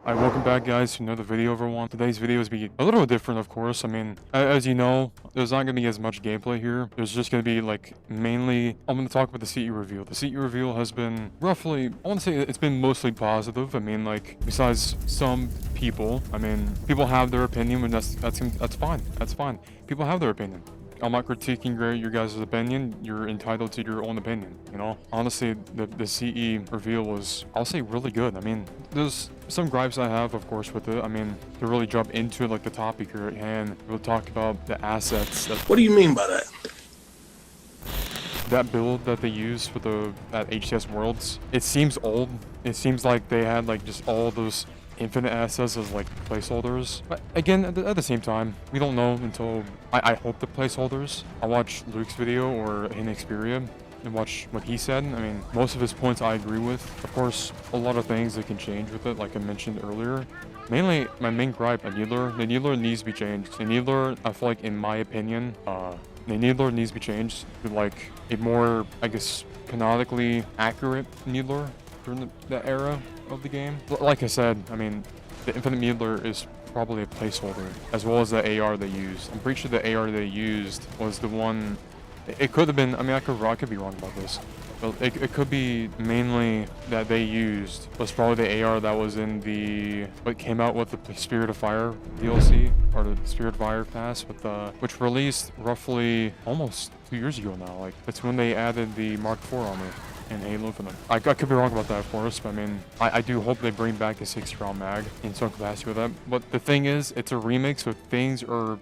Alright, welcome back guys to another video everyone. Today's video is be a little different of course. I mean, as you know, there's not going to be as much gameplay here. There's just going to be like mainly, I'm going to talk about the CE reveal. The CE reveal has been roughly, I want to say it's been mostly positive. I mean, like, besides some people, I mean, people have their opinion and that's fine. That's fine. People have their opinion. I'm not critiquing your guys' opinion. You're entitled to your own opinion, you know? Honestly, the CE reveal was, I'll say, really good. I mean, there's some gripes I have, of course, with it. I mean, to really jump into, like, the topic here at hand, we'll talk about the assets. What do you mean by that? That build that they use for at HCS Worlds, it seems old. It seems like they had, like, just all those infinite assets as like placeholders, but again at the same time we don't know until I hope the placeholders. I'll watch Luke's video or in Xperia and watch what he said. I mean, most of his points I agree with. Of course, a lot of things that can change with it, like I mentioned earlier. Mainly my main gripe, the needler needs to be changed. The needler, I feel like, in my opinion, the needler needs to be changed to like a more, I guess, canonically accurate needler during that era of the game. Like I said, I mean, the infinite needler is probably a placeholder, as well as the AR they used. I'm pretty sure the AR they used was the one. It could have been, I mean, I could be wrong about this, but it could be mainly that they used was probably the AR that was in what came out with the Spirit of Fire DLC, or the Spirit of Fire pass, with which released roughly almost 2 years ago now. Like, that's when they added the Mark IV armor and Halo for them. I could be wrong about that, of course, but I mean, I do hope they bring back the 60-round mag in some capacity with that. But the thing is, it's a remake, so things are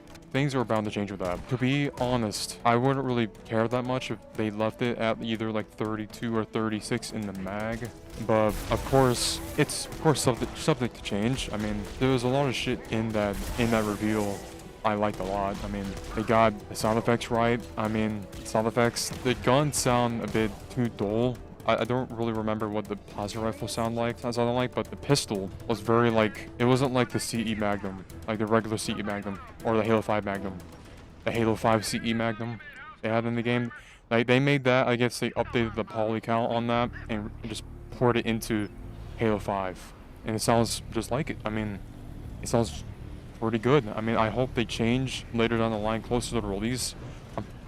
bound to change with that. To be honest, I wouldn't really care that much if they left it at either like 32 or 36 in the mag. But of course, it's subject to change. I mean, there was a lot of shit in that reveal I liked a lot. I mean, they got the sound effects right. I mean, sound effects, the guns sound a bit too dull. I don't really remember what the plasma rifle sounded like, but the pistol was very like, it wasn't like the CE Magnum, like the regular CE Magnum, or the Halo 5 Magnum. The Halo 5 CE Magnum they had in the game. Like, they made that, I guess they updated the poly count on that and just poured it into Halo 5. And it sounds just like it. I mean, it sounds pretty good. I mean, I hope they change later down the line, closer to the release.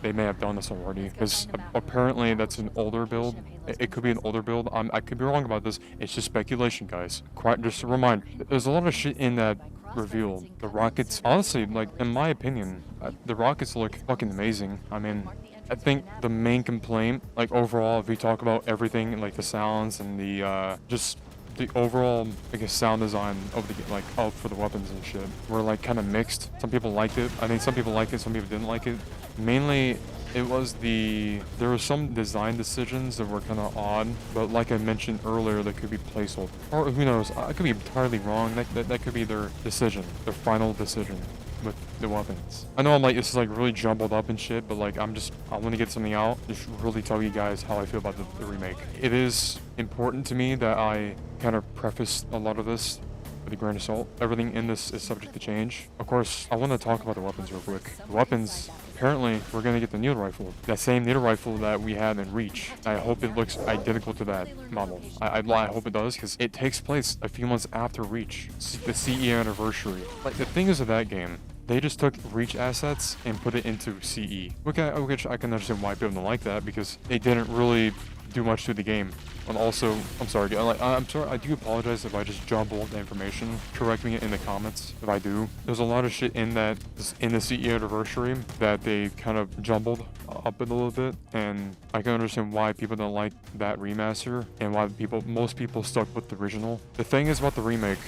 They may have done this already, because apparently that's an older build. It could be an older build. I could be wrong about this. It's just speculation, guys. Just a reminder, there's a lot of shit in that reveal. The rockets, honestly, like, in my opinion, the rockets look fucking amazing. I mean, I think the main complaint, like, overall, if we talk about everything, like the sounds and the just the overall, I guess, sound design of the like for the weapons and shit were like kind of mixed. Some people liked it. I think some people liked it, some people didn't like it. Mainly, it was there were some design decisions that were kind of odd, but like I mentioned earlier, that could be placeholder, or who knows? I could be entirely wrong. That could be their decision, their final decision with the weapons. I know I'm like, this is like really jumbled up and shit, but like I want to get something out, just really tell you guys how I feel about the remake. It is important to me that I kind of preface a lot of this with a grain of salt. Everything in this is subject to change. Of course, I want to talk about the weapons real quick. The weapons, apparently, we're going to get the needle rifle. That same needle rifle that we had in Reach. I hope it looks identical to that model. I hope it does, because it takes place a few months after Reach. The CE anniversary. Like, the thing is with that game, they just took Reach assets and put it into CE. Which I can understand why people don't like that, because they didn't really do much to the game. And also, I'm sorry, I do apologize if I just jumbled the information. Correct me in the comments if I do. There's a lot of shit in the CE anniversary that they kind of jumbled up a little bit, and I can understand why people don't like that remaster and why most people stuck with the original. The thing is about the remake,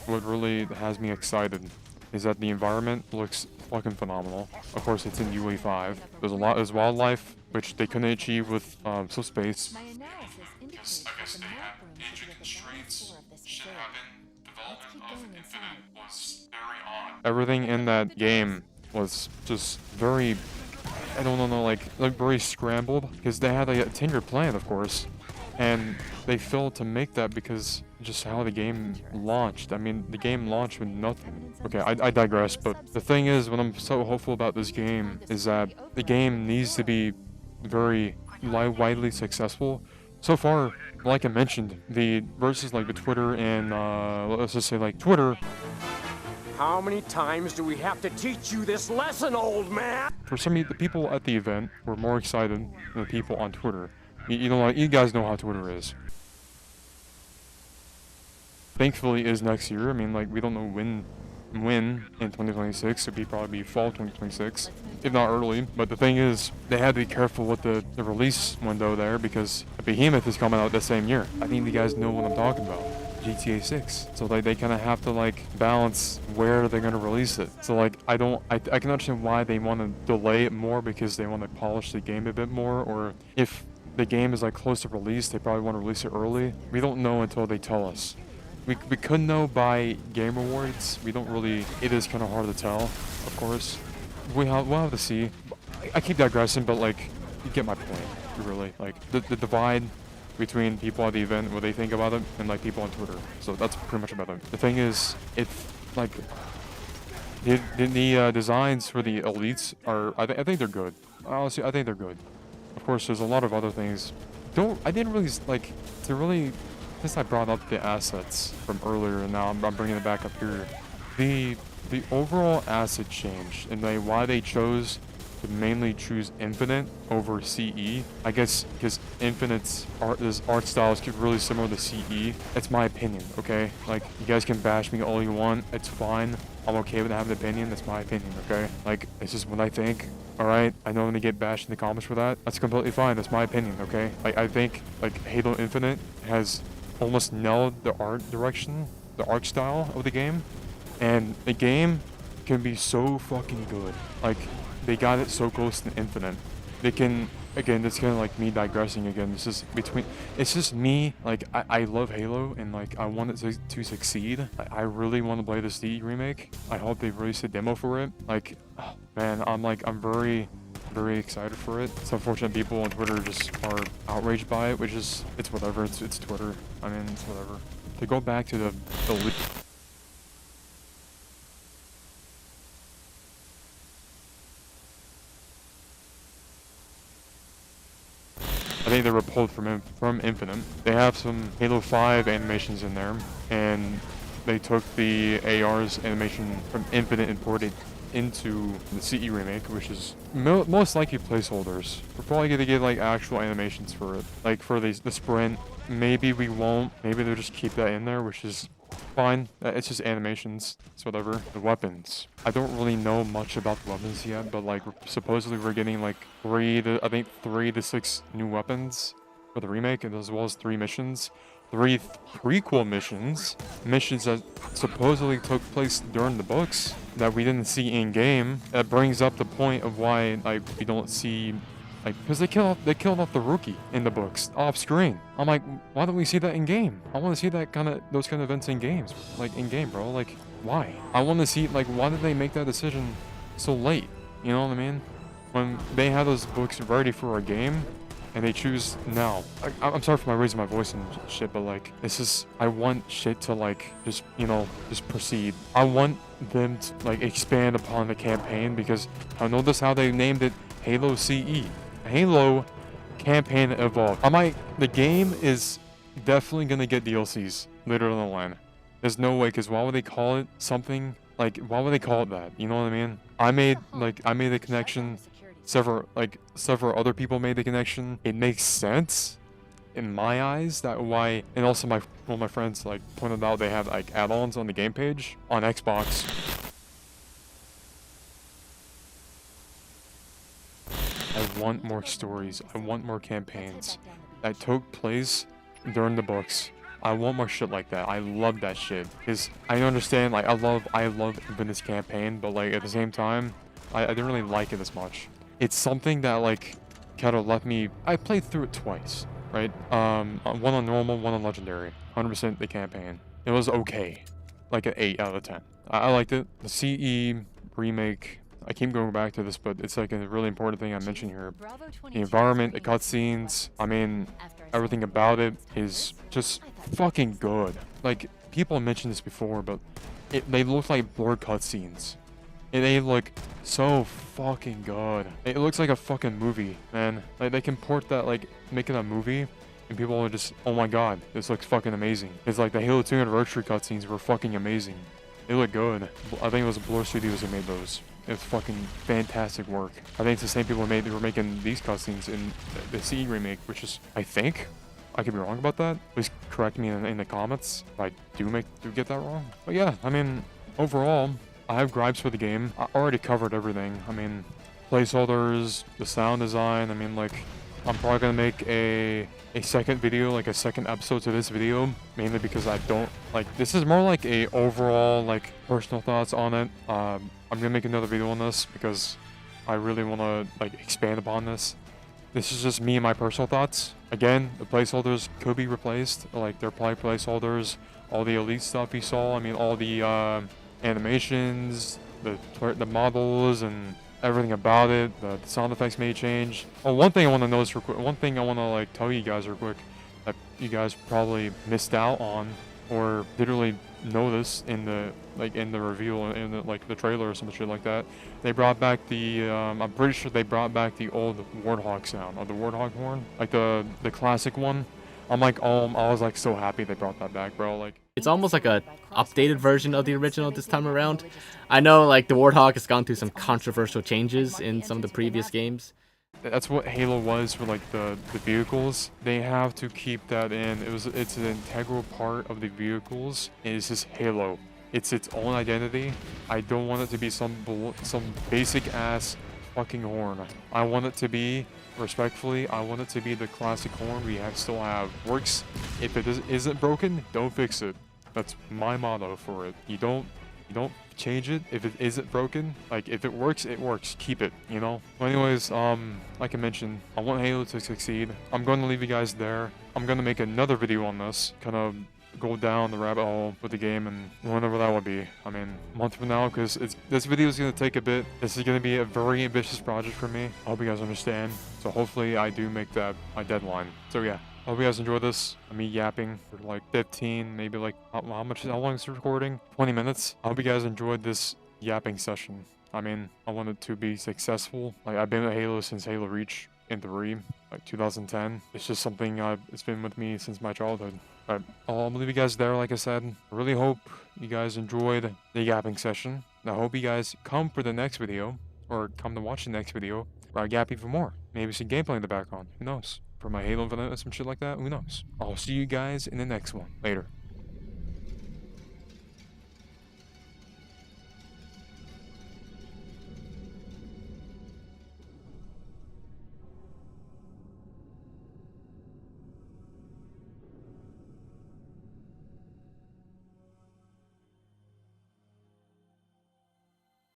what really has me excited is that the environment looks fucking phenomenal. Of course, it's in UE5. There's wildlife, which they couldn't achieve with some space. I guess they had engine constraints. Shit happened. Development of Infinite was very odd. Everything in that game was just very, I don't know, like very scrambled, because they had a 10-year plan, of course, and they failed to make that because just how the game launched. I mean, the game launched with nothing. Okay, I digress, but the thing is, what I'm so hopeful about this game is that the game needs to be very widely successful So far, like I mentioned, the versus like the Twitter and let's just say like Twitter. How many times do we have to teach you this lesson, old man? For some of the people at the event were more excited than the people on Twitter. You know, like, you guys know how Twitter is. Thankfully, is next year. I mean, like, we don't know when in 2026. It'd probably be fall 2026, if not early. But the thing is, they had to be careful with the release window there because Behemoth is coming out that same year. I think you guys know what I'm talking about. GTA 6. So like they kind of have to like balance where they're gonna release it. So like I can understand why they want to delay it more because they want to polish the game a bit more, or if the game is like close to release, they probably want to release it early. We don't know until they tell us. We could know by Game Awards. We don't really. It is kind of hard to tell, of course. We'll have to see. I keep digressing, but like you get my point. Really, like the divide between people at the event, what they think about it, and like people on Twitter. So that's pretty much about it. The thing is, it's like the designs for the elites are. I think they're good. Honestly, I think they're good. Of course, there's a lot of other things. I didn't really like to really. Since I brought up the assets from earlier, and now I'm bringing it back up here. The overall asset change and why they chose to mainly choose Infinite over CE. I guess because Infinite's art style is really similar to CE. It's my opinion, okay? Like, you guys can bash me all you want. It's fine. I'm okay with having an opinion. That's my opinion, okay? Like, it's just what I think. Alright, I know I'm gonna get bashed in the comments for that. That's completely fine. That's my opinion, okay? Like, I think, like, Halo Infinite has almost nailed the art direction, the art style of the game. And the game can be so fucking good. Like, they got it so close to Infinite. They can, again, this is kind of like me digressing again. It's just me, like, I love Halo, and like, I want it to succeed. I really want to play the CE Remake. I hope they release a demo for it. Like, oh, man, I'm very excited for it. It's unfortunate people on Twitter just are outraged by it, which is, it's whatever, it's Twitter. I mean, it's whatever. To go back to the I think they were pulled from Infinite. They have some Halo 5 animations in there, and they took the AR's animation from Infinite and ported into the CE Remake, which is most likely placeholders. We're probably gonna get like actual animations for it, like for the sprint. Maybe we won't. Maybe they'll just keep that in there, which is fine. It's just animations. It's whatever. The weapons. I don't really know much about the weapons yet, but like supposedly we're getting like 3 to 6 new weapons for the remake, and as well as 3 missions. 3 prequel missions that supposedly took place during the books that we didn't see in game. That brings up the point of why like we don't see, like, because they killed off the rookie in the books off screen. I'm like, why don't we see that in game? I want to see those kind of events in games, like in game, bro. Like, why? I want to see, like, why did they make that decision so late? You know what I mean? When they had those books ready for a game, and they choose now. I'm sorry for raising my voice and shit, but like, it's just, I want shit to like, just, you know, just proceed. I want them to like expand upon the campaign, because I noticed how they named it Halo CE. Halo Campaign Evolved. The game is definitely gonna get DLCs later on the line. There's no way, because why would they call it something, like, why would they call it that? You know what I mean? I made the connection. Several other people made the connection. It makes sense in my eyes that why, and also one of my friends like pointed out they have like add-ons on the game page on Xbox. I want more stories. I want more campaigns that took place during the books. I want more shit like that. I love that shit, because I understand, like, I love Infinite's campaign, but like at the same time, I didn't really like it as much. It's something that like kind of left me. I played through it twice, right? One on normal, one on legendary. 100% the campaign. It was okay, like an 8 out of 10. I liked it. The CE remake. I keep going back to this, but it's like a really important thing I mentioned here. The environment, the cutscenes. I mean, everything about it is just fucking good. Like, people mentioned this before, but they look like blurred cutscenes. They look so fucking good. It looks like a fucking movie, man. Like, they can port that, like, make it a movie, and people are just, oh my god, this looks fucking amazing. It's like the Halo 2 anniversary cutscenes were fucking amazing. They look good. I think it was Blur Studios who made those. It's fucking fantastic work. I think it's the same people who were making these cutscenes in the CE Remake, which is, I think, I could be wrong about that. Please correct me in the comments if I do get that wrong. But yeah, I mean, overall, I have gripes for the game. I already covered everything. I mean, placeholders, the sound design. I mean, like, I'm probably gonna make a second video, like a second episode to this video, mainly because I don't like. This is more like a overall like personal thoughts on it. I'm gonna make another video on this because I really want to like expand upon this. This is just me and my personal thoughts. Again, the placeholders could be replaced. Like, they're probably placeholders. All the elite stuff you saw. I mean, all the animations, the models, and everything about it. The sound effects may change. Oh, one thing I want to notice real quick. One thing I want to like tell you guys real quick that you guys probably missed out on or didn't really notice in the reveal in the trailer or some shit like that. They brought back the I'm pretty sure they brought back the old Warthog sound, or the Warthog horn, like the classic one. I'm like, oh, I was like so happy they brought that back, bro. Like, it's almost like a updated version of the original this time around. I know like the Warthog has gone through some controversial changes in some of the previous games. That's what Halo was for like the vehicles. They have to keep that in. It's an integral part of the vehicles. It's just Halo. It's its own identity. I don't want it to be some basic ass fucking horn. I want it to be, respectfully, I want it to be the classic horn we still have. Works. If it isn't broken, don't fix it. That's my motto for it. You don't change it if it isn't broken. Like, if it works, it works. Keep it, you know? Well, anyways, like I mentioned, I want Halo to succeed. I'm going to leave you guys there. I'm going to make another video on this, kind of go down the rabbit hole with the game, and whenever that will be. I mean, a month from now, because this video is going to take a bit. This is going to be a very ambitious project for me. I hope you guys understand. So hopefully I do make that my deadline. So yeah. I hope you guys enjoyed this. Me yapping for like 15, maybe like, how long is the recording? 20 minutes. I hope you guys enjoyed this yapping session. I mean, I want it to be successful. Like, I've been with Halo since Halo Reach in 3, like 2010. It's just something it's been with me since my childhood. But I'll leave you guys there, like I said. I really hope you guys enjoyed the yapping session. I hope you guys come for the next video, or come to watch the next video, where I yap even more. Maybe some gameplay in the background. Who knows? For my Halo Infinite, some shit like that. Who knows? I'll see you guys in the next one. Later.